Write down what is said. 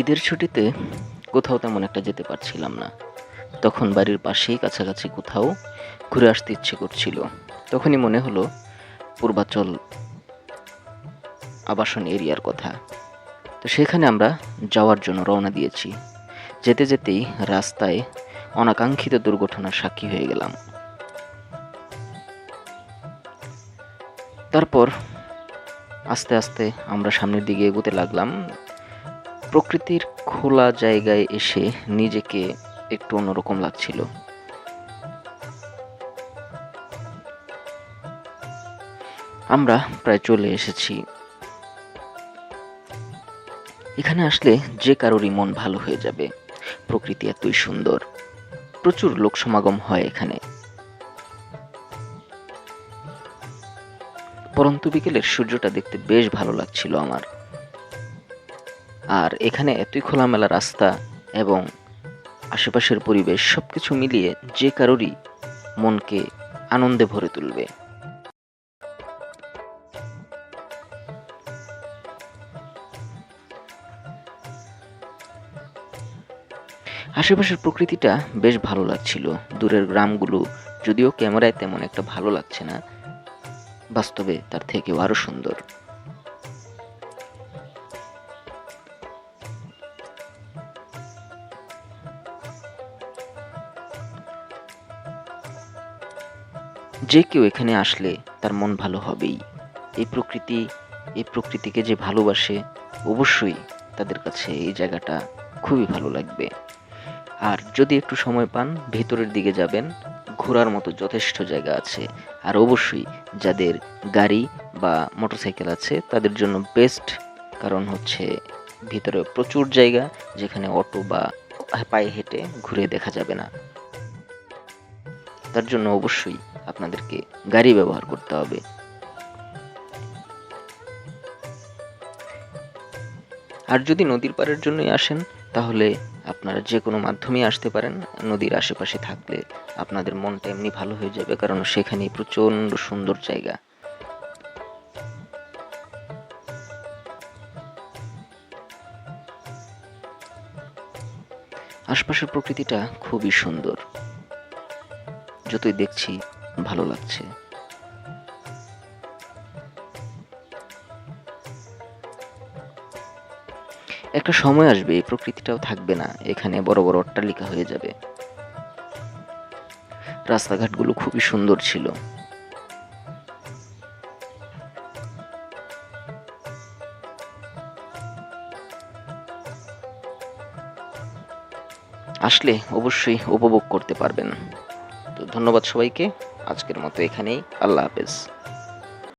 ঈদের ছুটিতে কোথাও তেমন একটা যেতে পারছিলাম না। তখন বাড়ির পাশেই কাছাকাছি কোথাও ঘুরে আসতে ইচ্ছে করছিল। তখনই মনে হলো পূর্বাচল আবাসন এরিয়ার কথা। তো সেখানে আমরা যাওয়ার জন্য রওনা দিয়েছি। যেতে যেতেই রাস্তায় অনাকাঙ্ক্ষিত দুর্ঘটনার সাক্ষী হয়ে গেলাম। তারপর আস্তে আস্তে আমরা সামনের দিকে এগোতে লাগলাম। প্রকৃতির খোলা জায়গায় এসে নিজেকে একটু অন্যরকম লাগছিল। আমরা প্রায় চলে এসেছি। এখানে আসলে যে কারোরই মন ভালো হয়ে যাবে। প্রকৃতি এতই সুন্দর, প্রচুর লোক সমাগম হয় এখানে। পরন্ত বিকেলের সূর্যটা দেখতে বেশ ভালো লাগছিল আমার। আর এখানে এতই খোলামেলা রাস্তা এবং আশেপাশের পরিবেশ সবকিছু মিলিয়ে যে কারোরই মনকে আনন্দে ভরে তুলবে। আশেপাশের প্রকৃতিটা বেশ ভালো লাগছিল। দূরের গ্রামগুলো যদিও ক্যামেরায় তেমন একটা ভালো লাগছে না, বাস্তবে তার থেকেও আরো সুন্দর। যে কেউ এখানে আসলে তার মন ভালো হবেই। এই প্রকৃতি, এই প্রকৃতিকে যে ভালোবাসে, অবশ্যই তাদের কাছে এই জায়গাটা খুবই ভালো লাগবে। আর যদি একটু সময় পান, ভেতরের দিকে যাবেন, ঘোরার মতো যথেষ্ট জায়গা আছে। আর অবশ্যই যাদের গাড়ি বা মোটরসাইকেল আছে তাদের জন্য বেস্ট, কারণ হচ্ছে ভিতরে প্রচুর জায়গা যেখানে অটো বা পায়ে হেঁটে ঘুরে দেখা যাবে না। তার জন্য অবশ্যই আপনাদেরকে গাড়ি ব্যবহার করতে হবে। আর যদি নদীর পাড়ের জন্যই আসেন, তাহলে আপনারা যে কোনো মাধ্যমেই আসতে পারেন। নদীর আশেপাশে থাকলে আপনাদের মনটা এমনি ভালো হয়ে যাবে, কারণ সেখানেই প্রচণ্ড সুন্দর জায়গা। আশপাশের প্রকৃতিটা খুবই সুন্দর, যতই দেখছি ভালো লাগছে। একটা সময় আসবে এই প্রকৃতিটাও থাকবে না, এখানে বড় বড় অট্টালিকা হয়ে যাবে। রাস্তাঘাটগুলো খুবই সুন্দর ছিল। আসলে অবশ্যই উপভোগ করতে পারবেন। তো ধন্যবাদ সবাইকে। আজকের মতো এখানেই। আল্লাহ হাফেজ।